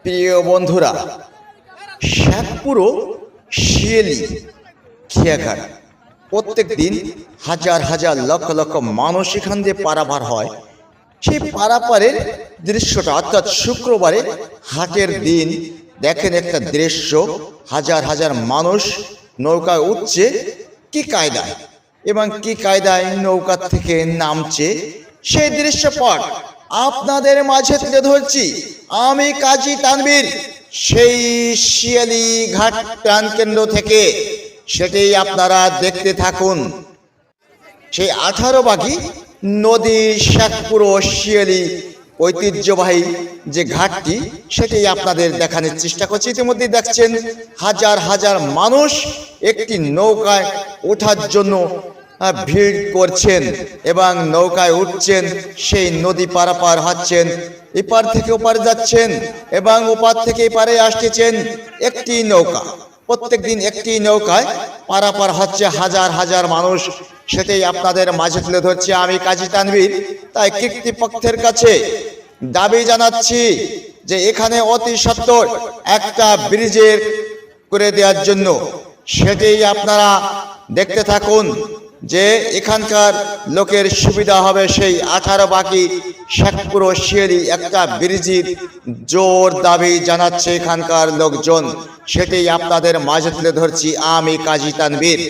প্রিয় বন্ধুরা, শেখপুর শিয়ালি খেয়াঘাট প্রত্যেক দিন হাজার হাজার লক্ষ লক্ষ মানুষ এখান দিয়ে পারাপার হয়। সেই পারাপারের দৃশ্যটা অর্থাৎ শুক্রবারে হাটের দিন দেখেন একটা দৃশ্য, হাজার হাজার মানুষ নৌকায় উঠছে কি কায়দায় এবং কি কায়দায় নৌকা থেকে নামছে, সেই দৃশ্যপট আপনাদের মাঝে তুলে ধরছি। আমি কাজী তানভীর, সেই শিয়ালি ঘাট প্রাণ কেন্দ্র থেকে। সেটাই আপনারা দেখতে থাকুন। সেই 18 বাগি নদী শেখপুর শিয়ালি ঐতিহ্যবাহী যে ঘাটটি, সেটাই আপনাদের দেখানোর চেষ্টা করছি। ইতিমধ্যে দেখছেন হাজার হাজার মানুষ একটি নৌকায় ওঠার জন্য ভিড় করছেন এবং নৌকায় উঠছেন, সেই নদী পারাপার হচ্ছেন, এপার থেকে ওপারে যাচ্ছেন এবং ওপার থেকে এপারে আসতেছেন। একটি নৌকা, প্রত্যেক দিন একটি নৌকায় পারাপার হচ্ছে হাজার হাজার মানুষ। সেটাই আপনাদের মাঝে তুলে ধরছি আমি কাজী তানভীর। তাই কর্তৃপক্ষের কাছে দাবি জানাচ্ছি যে এখানে অতি সত্বর একটা ব্রিজের করে দেওয়ার জন্য। সেটাই আপনারা দেখতে থাকুন যে এখানকার লোকের সুবিধা হবে। সেই 18 বাকি শেখপুর শিয়ালি একটা ব্রিজের জোর দাবি জানাচ্ছে এখানকার লোকজন। সেটাই আপনাদের মাঝে তুলে ধরছি আমি কাজী তানভীর।